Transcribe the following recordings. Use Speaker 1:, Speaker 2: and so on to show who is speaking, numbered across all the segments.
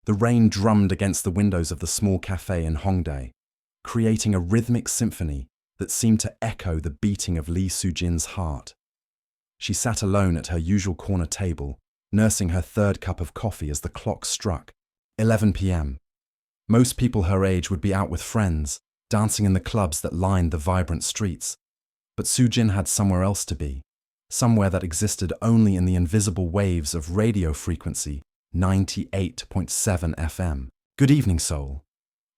Speaker 1: The rain drummed against the windows of the small cafe in Hongdae, creating a rhythmic symphony that seemed to echo the beating of Lee Soo-jin's heart. She sat alone at her usual corner table, nursing her third cup of coffee as the clock struck 11 p.m. Most people her age would be out with friends, dancing in the clubs that lined the vibrant streets. But Soo-jin had somewhere else to be, somewhere that existed only in the invisible waves of radio frequency 98.7 FM. Good evening, Seoul.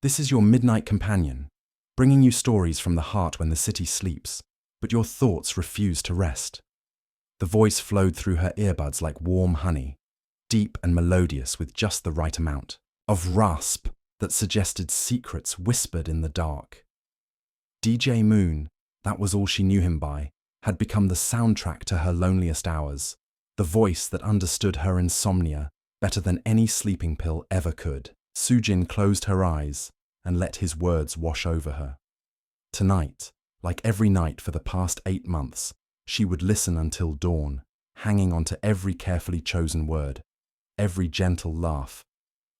Speaker 1: This is your midnight companion, bringing you stories from the heart when the city sleeps, but your thoughts refuse to rest. The voice flowed through her earbuds like warm honey, deep and melodious with just the right amount of rasp that suggested secrets whispered in the dark. DJ Moon, that was all she knew him by, had become the soundtrack to her loneliest hours, the voice that understood her insomnia better than any sleeping pill ever could. Soo-jin closed her eyes and let his words wash over her. Tonight, like every night for the past 8 months, she would listen until dawn, hanging on to every carefully chosen word, every gentle laugh,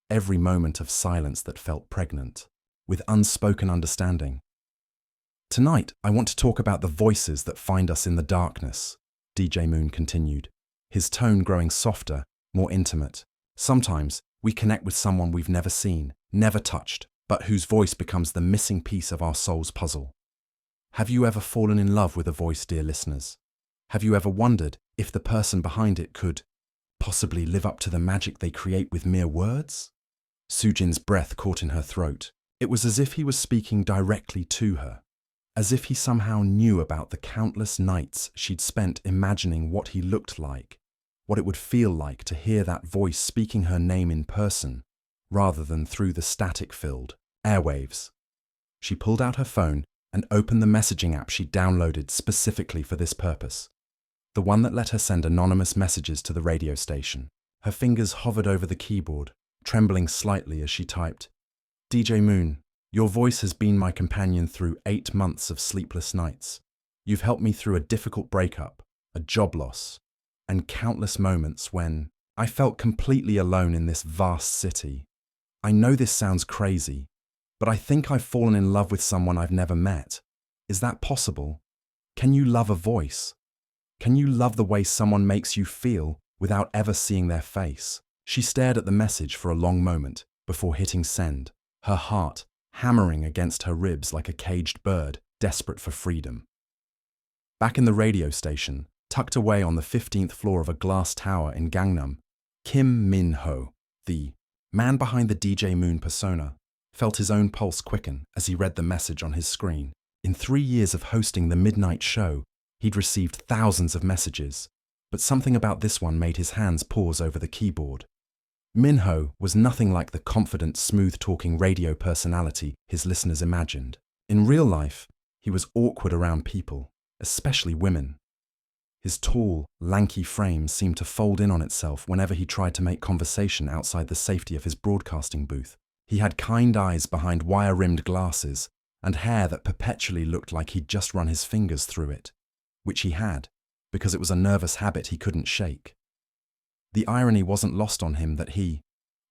Speaker 1: every moment of silence that felt pregnant, with unspoken understanding. Tonight, I want to talk about the voices that find us in the darkness, DJ Moon continued, his tone growing softer, more intimate. Sometimes, we connect with someone we've never seen, never touched, but whose voice becomes the missing piece of our soul's puzzle. Have you ever fallen in love with a voice, dear listeners? Have you ever wondered if the person behind it could possibly live up to the magic they create with mere words? Soo-jin's breath caught in her throat. It was as if he was speaking directly to her, as if he somehow knew about the countless nights she'd spent imagining what he looked like, what it would feel like to hear that voice speaking her name in person, rather than through the static-filled airwaves. She pulled out her phone and opened the messaging app she'd downloaded specifically for this purpose, the one that let her send anonymous messages to the radio station. Her fingers hovered over the keyboard, trembling slightly as she typed, DJ Moon, your voice has been my companion through 8 months of sleepless nights. You've helped me through a difficult breakup, a job loss, and countless moments when I felt completely alone in this vast city. I know this sounds crazy, but I think I've fallen in love with someone I've never met. Is that possible? Can you love a voice? Can you love the way someone makes you feel without ever seeing their face? She stared at the message for a long moment before hitting send, her heart hammering against her ribs like a caged bird desperate for freedom. Back in the radio station, tucked away on the 15th floor of a glass tower in Gangnam, Kim Min-ho, the man behind the DJ Moon persona, felt his own pulse quicken as he read the message on his screen. In 3 years of hosting the midnight show, he'd received thousands of messages, but something about this one made his hands pause over the keyboard. Min-ho was nothing like the confident, smooth-talking radio personality his listeners imagined. In real life, he was awkward around people, especially women. His tall, lanky frame seemed to fold in on itself whenever he tried to make conversation outside the safety of his broadcasting booth. He had kind eyes behind wire-rimmed glasses and hair that perpetually looked like he'd just run his fingers through it, which he had, because it was a nervous habit he couldn't shake. The irony wasn't lost on him that he,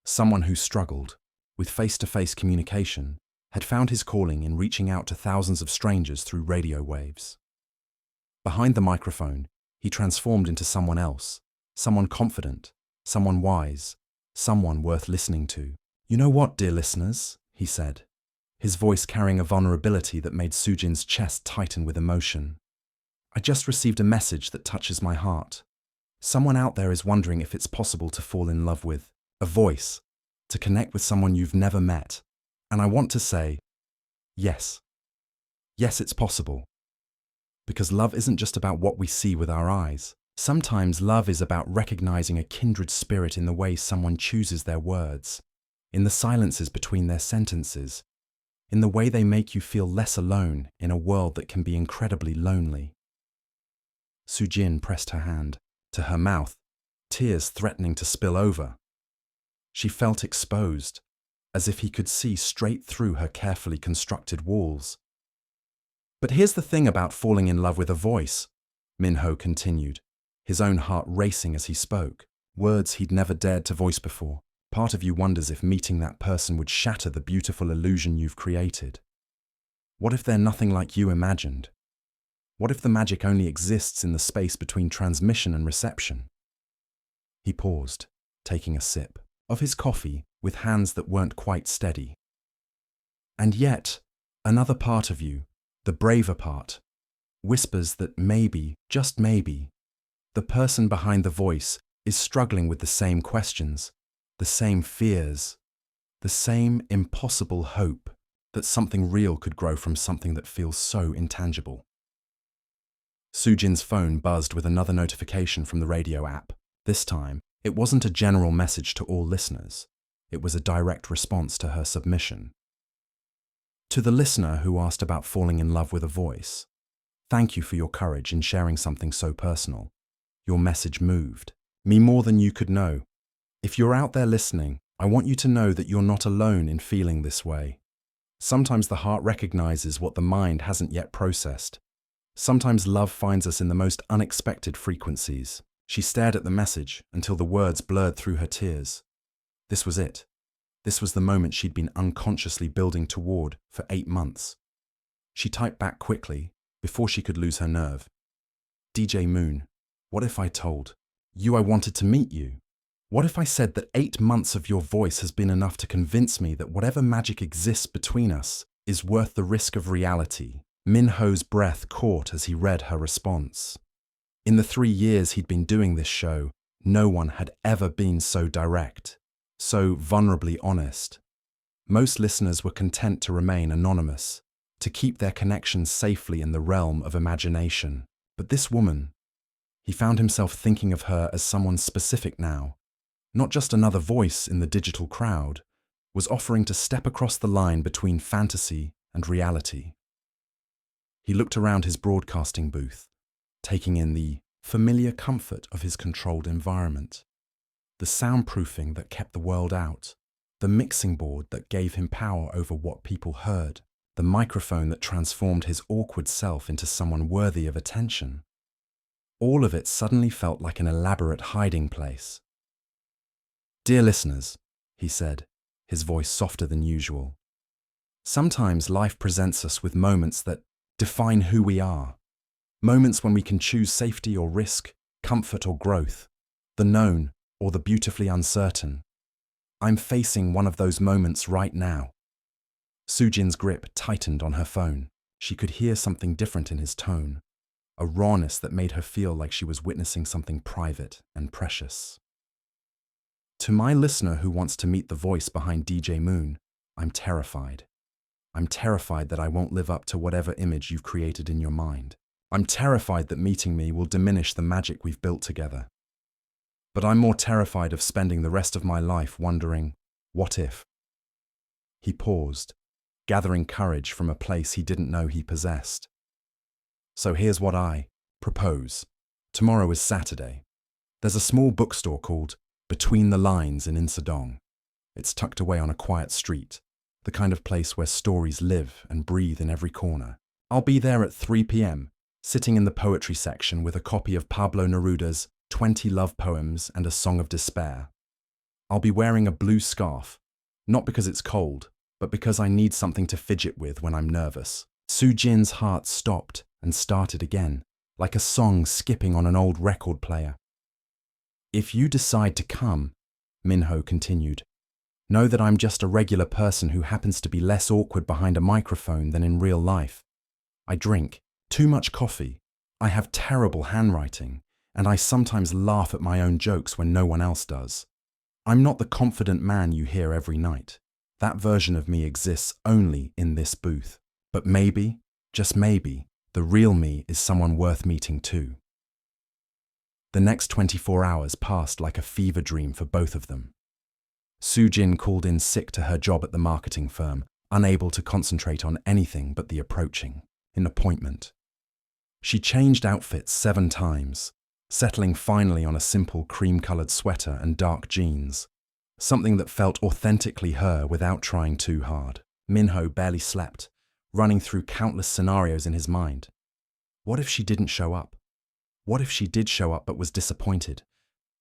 Speaker 1: someone who struggled with face-to-face communication, had found his calling in reaching out to thousands of strangers through radio waves. Behind the microphone, he transformed into someone else, someone confident, someone wise, someone worth listening to. You know what, dear listeners, he said, his voice carrying a vulnerability that made Soo-jin's chest tighten with emotion. I just received a message that touches my heart. Someone out there is wondering if it's possible to fall in love with a voice, to connect with someone you've never met. And I want to say, yes. Yes, it's possible. Because love isn't just about what we see with our eyes. Sometimes love is about recognizing a kindred spirit in the way someone chooses their words, in the silences between their sentences, in the way they make you feel less alone in a world that can be incredibly lonely. Soo-jin pressed her hand to her mouth, tears threatening to spill over. She felt exposed, as if he could see straight through her carefully constructed walls. But here's the thing about falling in love with a voice, Min-ho continued, his own heart racing as he spoke, words he'd never dared to voice before. Part of you wonders if meeting that person would shatter the beautiful illusion you've created. What if they're nothing like you imagined? What if the magic only exists in the space between transmission and reception? He paused, taking a sip of his coffee with hands that weren't quite steady. And yet, another part of you, the braver part, whispers that maybe, just maybe, the person behind the voice is struggling with the same questions, the same fears, the same impossible hope that something real could grow from something that feels so intangible. Sujin's phone buzzed with another notification from the radio app. This time, it wasn't a general message to all listeners. It was a direct response to her submission. To the listener who asked about falling in love with a voice, thank you for your courage in sharing something so personal. Your message moved me more than you could know. If you're out there listening, I want you to know that you're not alone in feeling this way. Sometimes the heart recognizes what the mind hasn't yet processed. Sometimes love finds us in the most unexpected frequencies. She stared at the message until the words blurred through her tears. This was it. This was the moment she'd been unconsciously building toward for 8 months. She typed back quickly, before she could lose her nerve. DJ Moon, what if I told you I wanted to meet you? What if I said that 8 months of your voice has been enough to convince me that whatever magic exists between us is worth the risk of reality? Minho's breath caught as he read her response. In the 3 years he'd been doing this show, no one had ever been so direct, so vulnerably honest. Most listeners were content to remain anonymous, to keep their connections safely in the realm of imagination. But this woman, he found himself thinking of her as someone specific now, not just another voice in the digital crowd, was offering to step across the line between fantasy and reality. He looked around his broadcasting booth, taking in the familiar comfort of his controlled environment, the soundproofing that kept the world out, the mixing board that gave him power over what people heard, the microphone that transformed his awkward self into someone worthy of attention. All of it suddenly felt like an elaborate hiding place. Dear listeners, he said, his voice softer than usual. Sometimes life presents us with moments that define who we are. Moments when we can choose safety or risk, comfort or growth, the known or the beautifully uncertain. I'm facing one of those moments right now. Sujin's grip tightened on her phone. She could hear something different in his tone, a rawness that made her feel like she was witnessing something private and precious. To my listener who wants to meet the voice behind DJ Moon, I'm terrified. I'm terrified that I won't live up to whatever image you've created in your mind. I'm terrified that meeting me will diminish the magic we've built together. But I'm more terrified of spending the rest of my life wondering, what if? He paused, gathering courage from a place he didn't know he possessed. So here's what I propose. Tomorrow is Saturday. There's a small bookstore called Between the Lines in Insadong. It's tucked away on a quiet street, the kind of place where stories live and breathe in every corner. I'll be there at 3 p.m., sitting in the poetry section with a copy of Pablo Neruda's 20 love poems and a song of despair. I'll be wearing a blue scarf, not because it's cold, but because I need something to fidget with when I'm nervous. Sujin's heart stopped and started again, like a song skipping on an old record player. If you decide to come, Minho continued, know that I'm just a regular person who happens to be less awkward behind a microphone than in real life. I drink too much coffee, I have terrible handwriting, and I sometimes laugh at my own jokes when no one else does. I'm not the confident man you hear every night. That version of me exists only in this booth. But maybe, just maybe, the real me is someone worth meeting too. The next 24 hours passed like a fever dream for both of them. Sujin called in sick to her job at the marketing firm, unable to concentrate on anything but the approaching appointment. She changed outfits 7 times, settling finally on a simple cream-colored sweater and dark jeans, something that felt authentically her without trying too hard. Minho barely slept, running through countless scenarios in his mind. What if she didn't show up? What if she did show up but was disappointed?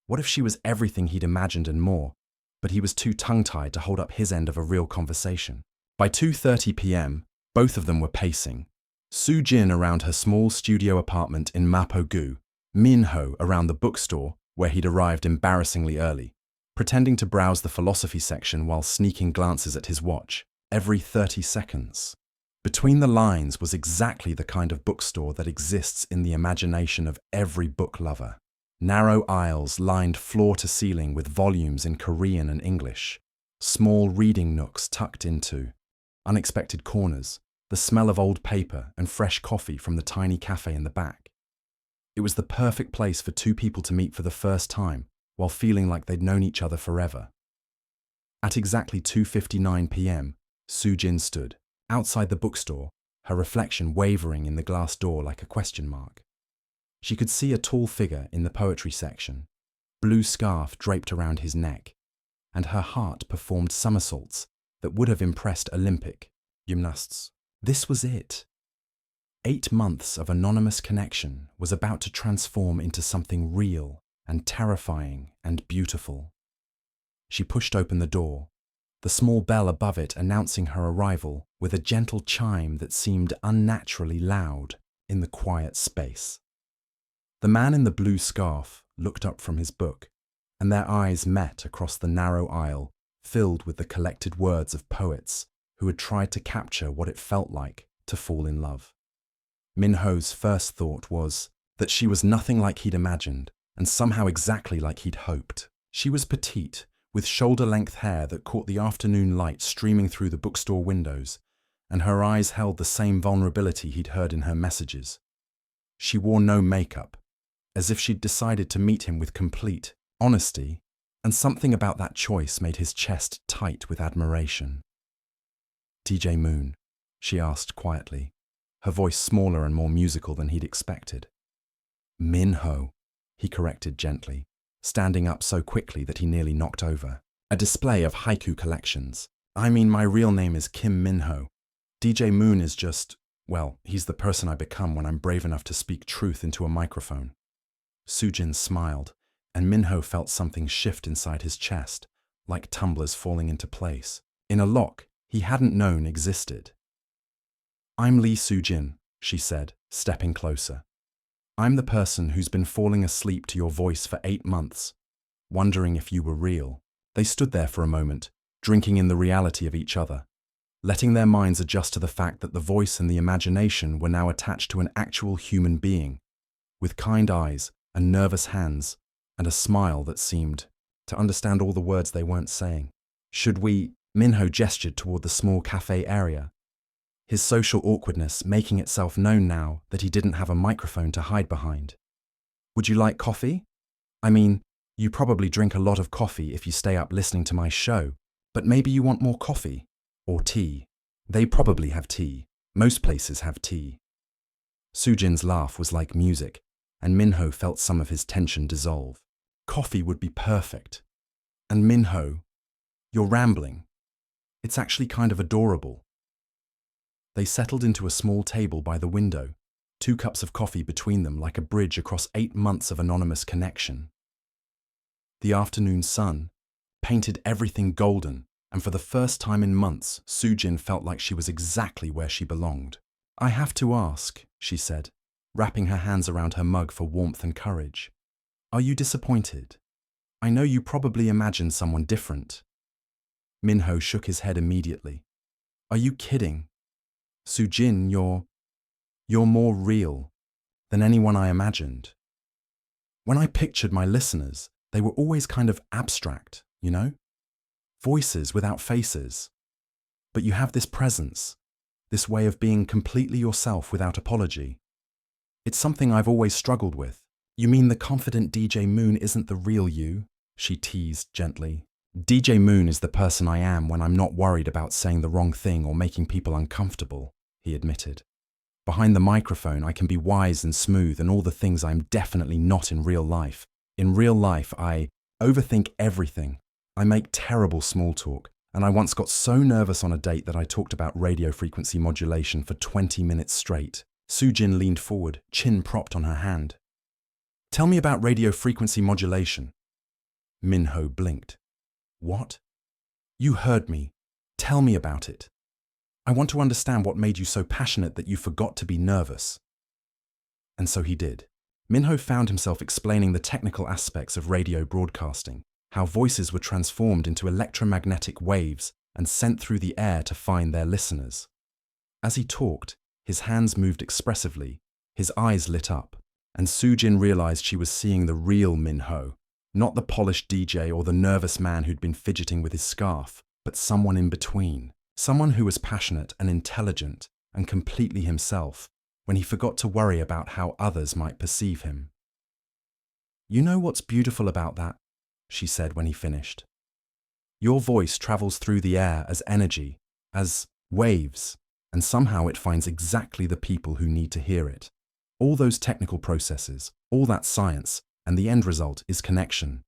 Speaker 1: What if she was everything he'd imagined and more, but he was too tongue-tied to hold up his end of a real conversation. By 2:30 p.m., both of them were pacing. Soo-jin around her small studio apartment in Mapo-gu, Min-ho around the bookstore, where he'd arrived embarrassingly early, pretending to browse the philosophy section while sneaking glances at his watch every 30 seconds. Between the lines was exactly the kind of bookstore that exists in the imagination of every book lover. Narrow aisles lined floor to ceiling with volumes in Korean and English, small reading nooks tucked into unexpected corners, the smell of old paper and fresh coffee from the tiny cafe in the back. It was the perfect place for two people to meet for the first time while feeling like they'd known each other forever. At exactly 2:59 p.m., Soo-jin stood outside the bookstore, her reflection wavering in the glass door like a question mark. She could see a tall figure in the poetry section, blue scarf draped around his neck, and her heart performed somersaults that would have impressed Olympic gymnasts. This was it. 8 months of anonymous connection was about to transform into something real and terrifying and beautiful. She pushed open the door, the small bell above it announcing her arrival with a gentle chime that seemed unnaturally loud in the quiet space. The man in the blue scarf looked up from his book, and their eyes met across the narrow aisle filled with the collected words of poets who had tried to capture what it felt like to fall in love. Min-ho's first thought was that she was nothing like he'd imagined, and somehow exactly like he'd hoped. She was petite, with shoulder-length hair that caught the afternoon light streaming through the bookstore windows, and her eyes held the same vulnerability he'd heard in her messages. She wore no makeup, as if she'd decided to meet him with complete honesty, and something about that choice made his chest tight with admiration. "DJ Moon?" she asked quietly, her voice smaller and more musical than he'd expected. "Min-ho," he corrected gently, standing up so quickly that he nearly knocked over a display of haiku collections. "I mean, my real name is Kim Min-ho. DJ Moon is just, well, he's the person I become when I'm brave enough to speak truth into a microphone." Soo-jin smiled, and Min-ho felt something shift inside his chest, like tumblers falling into place, in a lock he hadn't known existed. "I'm Lee Soo-jin," she said, stepping closer. "I'm the person who's been falling asleep to your voice for 8 months, wondering if you were real." They stood there for a moment, drinking in the reality of each other, letting their minds adjust to the fact that the voice and the imagination were now attached to an actual human being, with kind eyes and nervous hands and a smile that seemed to understand all the words they weren't saying. "Should we?" Min-ho gestured toward the small cafe area, his social awkwardness making itself known now that he didn't have a microphone to hide behind. "Would you like coffee? I mean, you probably drink a lot of coffee if you stay up listening to my show, but maybe you want more coffee? Or tea? They probably have tea. Most places have tea." Soo-jin's laugh was like music, and Min-ho felt some of his tension dissolve. Coffee would be perfect. And Min-ho, you're rambling. It's actually kind of adorable. They settled into a small table by the window, 2 cups of coffee between them like a bridge across 8 months of anonymous connection. The afternoon sun painted everything golden, and for the first time in months, Soo-jin felt like she was exactly where she belonged. "I have to ask," she said, wrapping her hands around her mug for warmth and courage. "Are you disappointed? I know you probably imagined someone different." Min-ho shook his head immediately. "Are you kidding? Soo-jin, you're more real than anyone I imagined. When I pictured my listeners, they were always kind of abstract, you know? Voices without faces. But you have this presence, this way of being completely yourself without apology. It's something I've always struggled with." "You mean the confident DJ Moon isn't the real you?" she teased gently. "DJ Moon is the person I am when I'm not worried about saying the wrong thing or making people uncomfortable," he admitted. "Behind the microphone, I can be wise and smooth and all the things I'm definitely not in real life. In real life, I overthink everything. I make terrible small talk, and I once got so nervous on a date that I talked about radio frequency modulation for 20 minutes straight." Soo-jin leaned forward, chin propped on her hand. "Tell me about radio frequency modulation." Min-ho blinked. What? You heard me. Tell me about it. I want to understand what made you so passionate that you forgot to be nervous. And so he did. Minho found himself explaining the technical aspects of radio broadcasting, how voices were transformed into electromagnetic waves and sent through the air to find their listeners. As he talked, his hands moved expressively, his eyes lit up, and Sujin realized she was seeing the real Minho, not the polished DJ or the nervous man who'd been fidgeting with his scarf, but someone in between, someone who was passionate and intelligent and completely himself, when he forgot to worry about how others might perceive him. You know what's beautiful about that? She said when he finished. Your voice travels through the air as energy, as waves, and somehow it finds exactly the people who need to hear it. All those technical processes, all that science, and the end result is connection.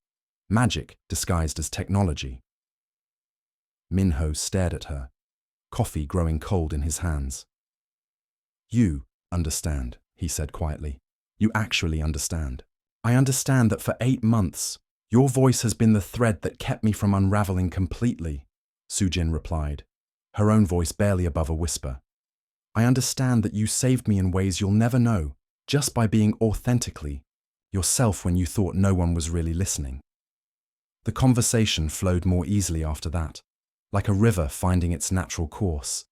Speaker 1: Magic disguised as technology. Minho stared at her, coffee growing cold in his hands. You understand, he said quietly. You actually understand. I understand that for 8 months, your voice has been the thread that kept me from unraveling completely, Sujin replied, her own voice barely above a whisper. I understand that you saved me in ways you'll never know, just by being authentically yourself when you thought no one was really listening. The conversation flowed more easily after that, like a river finding its natural course.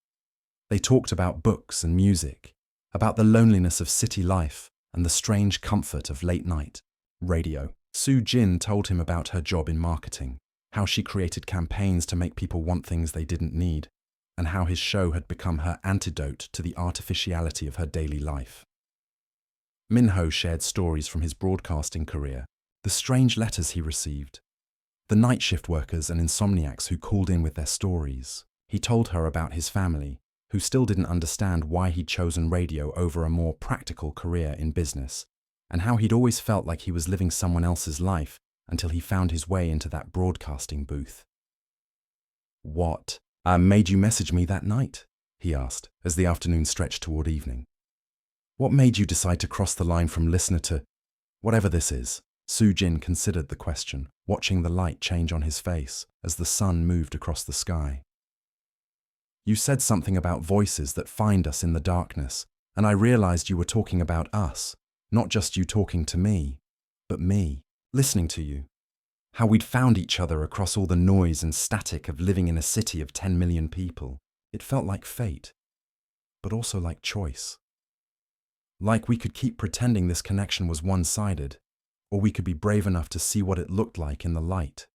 Speaker 1: They talked about books and music, about the loneliness of city life and the strange comfort of late-night radio. Sujin told him about her job in marketing, how she created campaigns to make people want things they didn't need, and how his show had become her antidote to the artificiality of her daily life. Minho shared stories from his broadcasting career, the strange letters he received, the night shift workers and insomniacs who called in with their stories. He told her about his family, who still didn't understand why he'd chosen radio over a more practical career in business, and how he'd always felt like he was living someone else's life until he found his way into that broadcasting booth. What made you message me that night? He asked, as the afternoon stretched toward evening. What made you decide to cross the line from listener to whatever this is? Sujin considered the question, watching the light change on his face as the sun moved across the sky. You said something about voices that find us in the darkness, and I realized you were talking about us, not just you talking to me, but me, listening to you. How we'd found each other across all the noise and static of living in a city of 10 million people. It felt like fate, but also like choice. Like we could keep pretending this connection was one-sided, or we could be brave enough to see what it looked like in the light.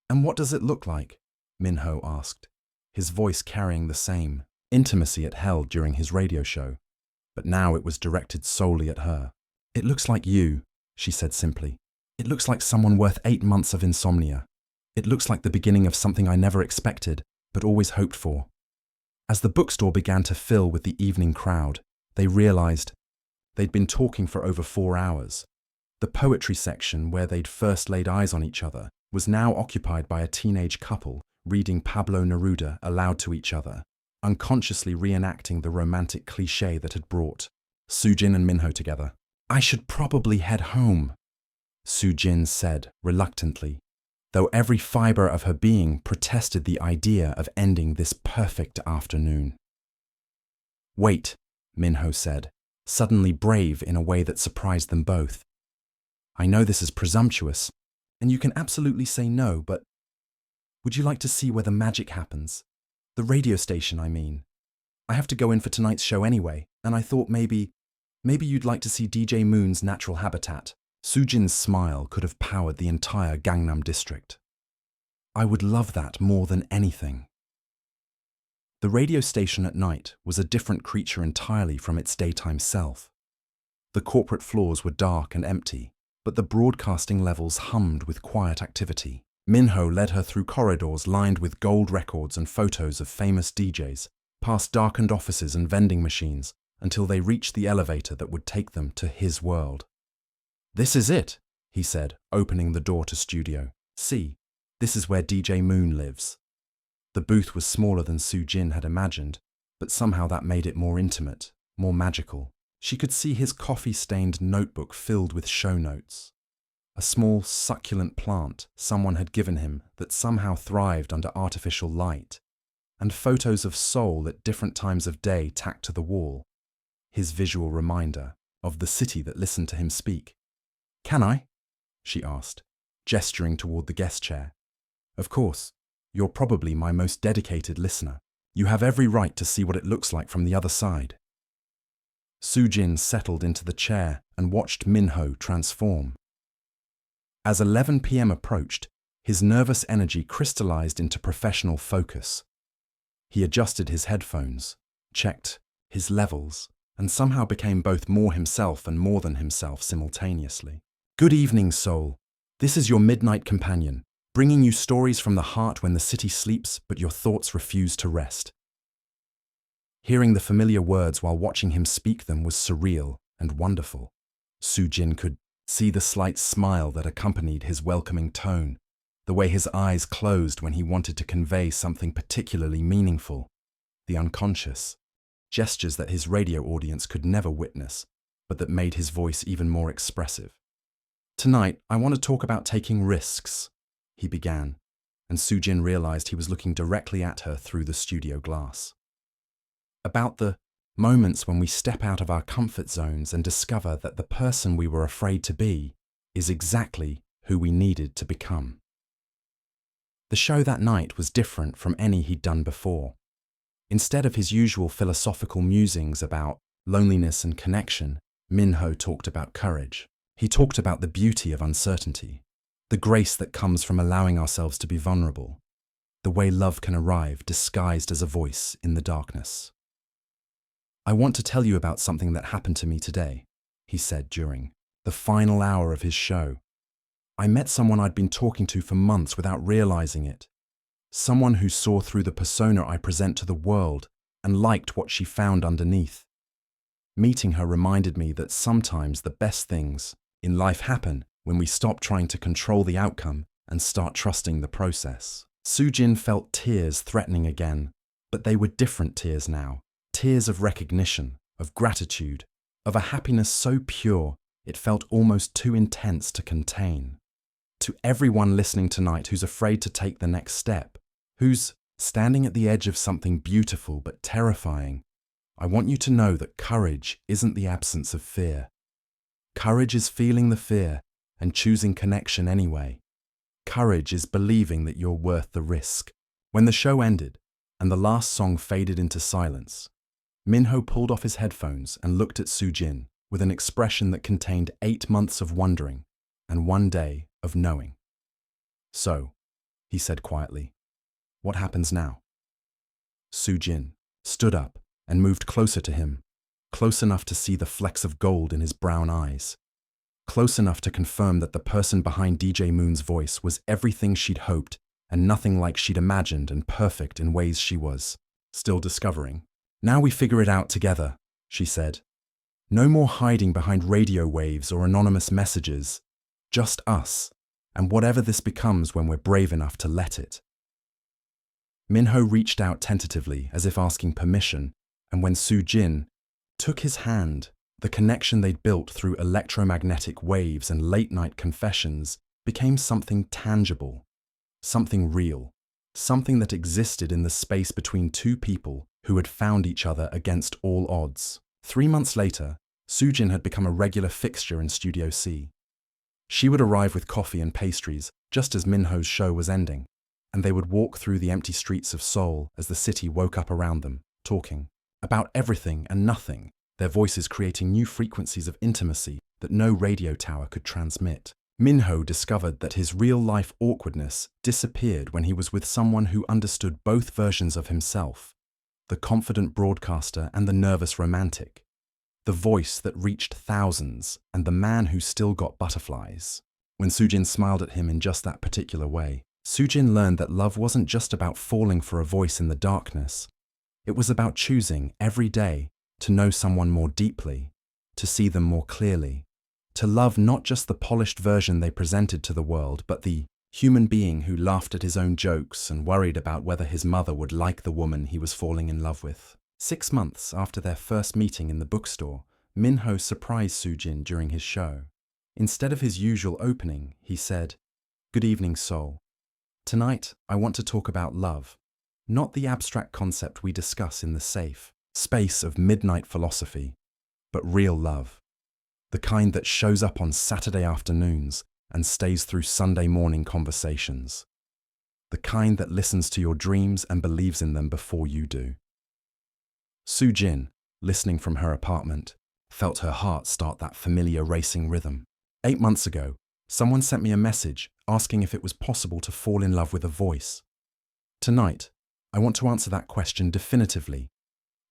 Speaker 1: And what does it look like? Minho asked, his voice carrying the same intimacy it held during his radio show, but now it was directed solely at her. It looks like you, she said simply. It looks like someone worth 8 months of insomnia. It looks like the beginning of something I never expected, but always hoped for. As the bookstore began to fill with the evening crowd, they realized they'd been talking for over 4 hours. The poetry section, where they'd first laid eyes on each other, was now occupied by a teenage couple reading Pablo Neruda aloud to each other, unconsciously reenacting the romantic cliché that had brought Sujin and Minho together. I should probably head home, Sujin said reluctantly, though every fiber of her being protested the idea of ending this perfect afternoon. Wait, Minho said, suddenly brave in a way that surprised them both. I know this is presumptuous, and you can absolutely say no, but would you like to see where the magic happens? The radio station, I mean. I have to go in for tonight's show anyway, and I thought maybe you'd like to see DJ Moon's natural habitat. Sujin's smile could have powered the entire Gangnam district. I would love that more than anything. The radio station at night was a different creature entirely from its daytime self. The corporate floors were dark and empty, but the broadcasting levels hummed with quiet activity. Minho led her through corridors lined with gold records and photos of famous DJs, past darkened offices and vending machines, until they reached the elevator that would take them to his world. This is it, he said, opening the door to studio. See, this is where DJ Moon lives. The booth was smaller than Sujin had imagined, but somehow that made it more intimate, more magical. She could see his coffee-stained notebook filled with show notes. a small, succulent plant someone had given him that somehow thrived under artificial light, and photos of Seoul at different times of day tacked to the wall, his visual reminder of the city that listened to him speak. "Can I?" she asked, gesturing toward the guest chair. "Of course. You're probably my most dedicated listener. You have every right to see what it looks like from the other side." Soo-jin settled into the chair and watched Min-ho transform. As 11 p.m. approached, his nervous energy crystallized into professional focus. He adjusted his headphones, checked his levels, and somehow became both more himself and more than himself simultaneously. "Good evening, Seoul. This is your midnight companion, bringing you stories from the heart when the city sleeps but your thoughts refuse to rest." Hearing the familiar words while watching him speak them was surreal and wonderful. Soo-jin could see the slight smile that accompanied his welcoming tone, the way his eyes closed when he wanted to convey something particularly meaningful, the unconscious gestures that his radio audience could never witness, but that made his voice even more expressive. "Tonight, I want to talk about taking risks," he began, and Soo-jin realized he was looking directly at her through the studio glass. "About the moments when we step out of our comfort zones and discover that the person we were afraid to be is exactly who we needed to become." The show that night was different from any he'd done before. Instead of his usual philosophical musings about loneliness and connection, Min-ho talked about courage. He talked about the beauty of uncertainty, the grace that comes from allowing ourselves to be vulnerable, the way love can arrive disguised as a voice in the darkness. "I want to tell you about something that happened to me today," he said during the final hour of his show. "I met someone I'd been talking to for months without realizing it. Someone who saw through the persona I present to the world and liked what she found underneath. Meeting her reminded me that sometimes the best things in life happen when we stop trying to control the outcome and start trusting the process." Soo-jin felt tears threatening again, but they were different tears now. Tears of recognition, of gratitude, of a happiness so pure it felt almost too intense to contain. To everyone listening tonight who's afraid to take the next step, who's standing at the edge of something beautiful but terrifying, I want you to know that courage isn't the absence of fear. Courage is feeling the fear and choosing connection anyway. Courage is believing that you're worth the risk. When the show ended and the last song faded into silence, Min-ho pulled off his headphones and looked at Soo-jin with an expression that contained 8 months of wondering and 1 day of knowing. "So," he said quietly, "what happens now?" Soo-jin stood up and moved closer to him, close enough to see the flecks of gold in his brown eyes, close enough to confirm that the person behind DJ Moon's voice was everything she'd hoped and nothing like she'd imagined, and perfect in ways she was still discovering. "Now we figure it out together," she said. "No more hiding behind radio waves or anonymous messages. Just us, and whatever this becomes when we're brave enough to let it." Min-ho reached out tentatively as if asking permission, and when Soo-jin took his hand, the connection they'd built through electromagnetic waves and late-night confessions became something tangible, something real, something that existed in the space between two people who had found each other against all odds. 3 months later, Soo-jin had become a regular fixture in Studio C. She would arrive with coffee and pastries just as Min-ho's show was ending, and they would walk through the empty streets of Seoul as the city woke up around them, talking about everything and nothing, their voices creating new frequencies of intimacy that no radio tower could transmit. Min-ho discovered that his real-life awkwardness disappeared when he was with someone who understood both versions of himself, the confident broadcaster and the nervous romantic, the voice that reached thousands and the man who still got butterflies. When Soo-jin smiled at him in just that particular way, Soo-jin learned that love wasn't just about falling for a voice in the darkness. It was about choosing every day to know someone more deeply, to see them more clearly, to love not just the polished version they presented to the world, but the human being who laughed at his own jokes and worried about whether his mother would like the woman he was falling in love with. 6 months after their first meeting in the bookstore, Min-ho surprised Soo-jin during his show. Instead of his usual opening, he said, "Good evening, Seoul. Tonight, I want to talk about love, not the abstract concept we discuss in the safe space of midnight philosophy, but real love, the kind that shows up on Saturday afternoons and stays through Sunday morning conversations, the kind that listens to your dreams and believes in them before you do." Soo-jin, listening from her apartment, felt her heart start that familiar racing rhythm. 8 months ago, someone sent me a message asking if it was possible to fall in love with a voice. Tonight, I want to answer that question definitively.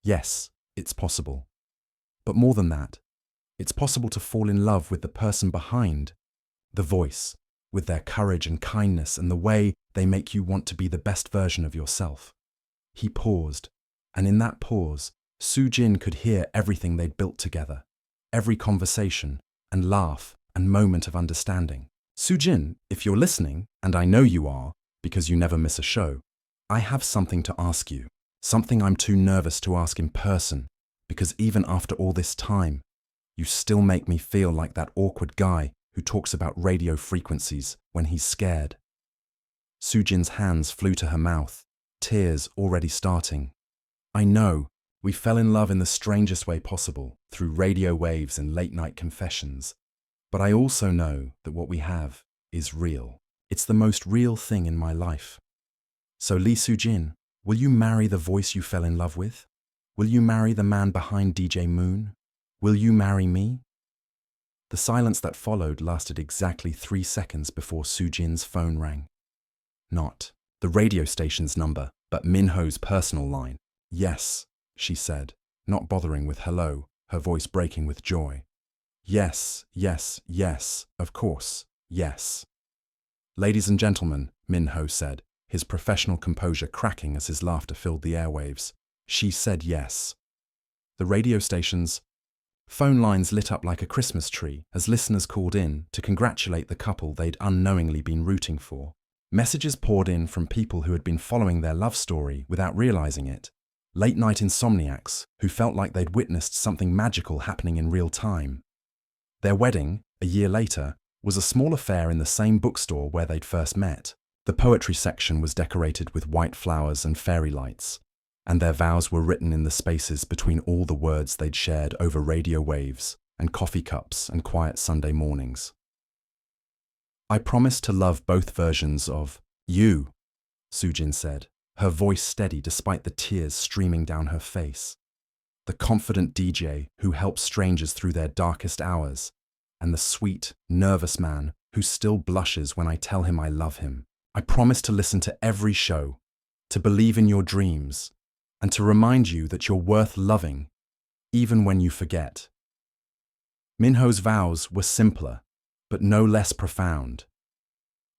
Speaker 1: Yes, it's possible. But more than that, it's possible to fall in love with the person behind the voice, with their courage and kindness and the way they make you want to be the best version of yourself. He paused, and in that pause, Soo-jin could hear everything they'd built together, every conversation and laugh and moment of understanding. Soo-jin, if you're listening, and I know you are, because you never miss a show, I have something to ask you, something I'm too nervous to ask in person, because even after all this time, you still make me feel like that awkward guy who talks about radio frequencies when he's scared. Soo-jin's hands flew to her mouth, tears already starting. I know, we fell in love in the strangest way possible, through radio waves and late-night confessions. But I also know that what we have is real. It's the most real thing in my life. So Lee Soo-jin, will you marry the voice you fell in love with? Will you marry the man behind DJ Moon? Will you marry me? The silence that followed lasted exactly 3 seconds before Soo-jin's phone rang. Not the radio station's number, but Minho's personal line. "Yes," she said, not bothering with hello, her voice breaking with joy. "Yes, yes, yes, of course, yes." "Ladies and gentlemen," Minho said, his professional composure cracking as his laughter filled the airwaves. She said yes. The radio station's phone lines lit up like a Christmas tree as listeners called in to congratulate the couple they'd unknowingly been rooting for. Messages poured in from people who had been following their love story without realizing it. Late-night insomniacs who felt like they'd witnessed something magical happening in real time. Their wedding, a year later, was a small affair in the same bookstore where they'd first met. The poetry section was decorated with white flowers and fairy lights, and their vows were written in the spaces between all the words they'd shared over radio waves and coffee cups and quiet Sunday mornings. "I promise to love both versions of you," Soo-jin said, her voice steady despite the tears streaming down her face. The confident DJ who helps strangers through their darkest hours, and the sweet, nervous man who still blushes when I tell him I love him. I promise to listen to every show, to believe in your dreams, and to remind you that you're worth loving, even when you forget. Minho's vows were simpler, but no less profound.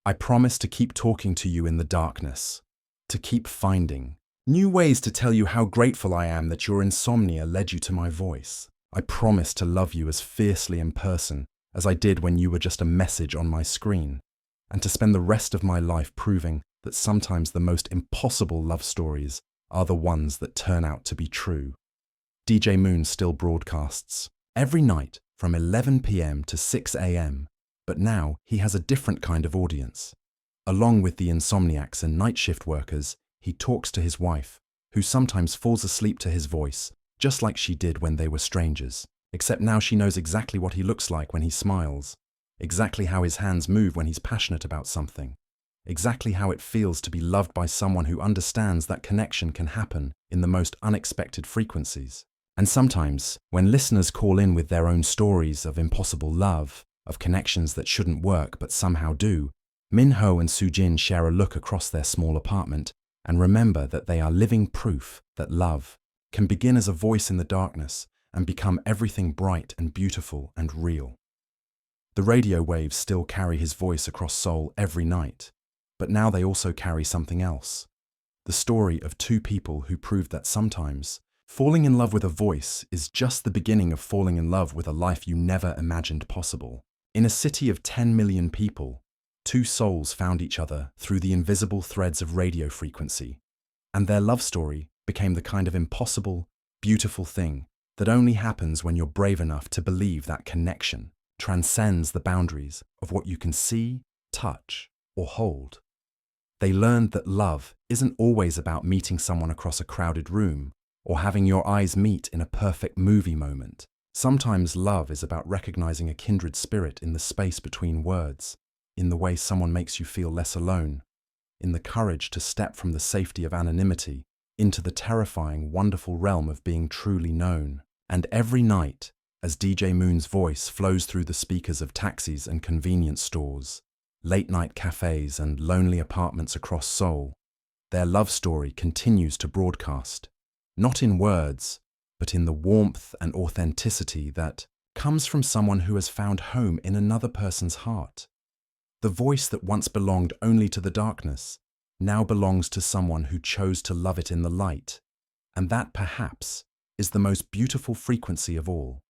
Speaker 1: I promise to keep talking to you in the darkness, to keep finding new ways to tell you how grateful I am that your insomnia led you to my voice. I promise to love you as fiercely in person as I did when you were just a message on my screen, and to spend the rest of my life proving that sometimes the most impossible love stories are the ones that turn out to be true. DJ Moon still broadcasts every night from 11 p.m. to 6 a.m., but now he has a different kind of audience. Along with the insomniacs and night shift workers, he talks to his wife, who sometimes falls asleep to his voice, just like she did when they were strangers. Except now she knows exactly what he looks like when he smiles, exactly how his hands move when he's passionate about something, exactly how it feels to be loved by someone who understands that connection can happen in the most unexpected frequencies. And sometimes, when listeners call in with their own stories of impossible love, of connections that shouldn't work but somehow do, Minho and Soo-jin share a look across their small apartment and remember that they are living proof that love can begin as a voice in the darkness and become everything bright and beautiful and real. The radio waves still carry his voice across Seoul every night, but now they also carry something else. The story of two people who proved that sometimes falling in love with a voice is just the beginning of falling in love with a life you never imagined possible. In a city of 10 million people, two souls found each other through the invisible threads of radio frequency, and their love story became the kind of impossible, beautiful thing that only happens when you're brave enough to believe that connection transcends the boundaries of what you can see, touch, or hold. They learned that love isn't always about meeting someone across a crowded room or having your eyes meet in a perfect movie moment. Sometimes love is about recognizing a kindred spirit in the space between words, in the way someone makes you feel less alone, in the courage to step from the safety of anonymity into the terrifying, wonderful realm of being truly known. And every night, as DJ Moon's voice flows through the speakers of taxis and convenience stores, late-night cafes and lonely apartments across Seoul, their love story continues to broadcast, not in words, but in the warmth and authenticity that comes from someone who has found home in another person's heart. The voice that once belonged only to the darkness now belongs to someone who chose to love it in the light, and that perhaps is the most beautiful frequency of all.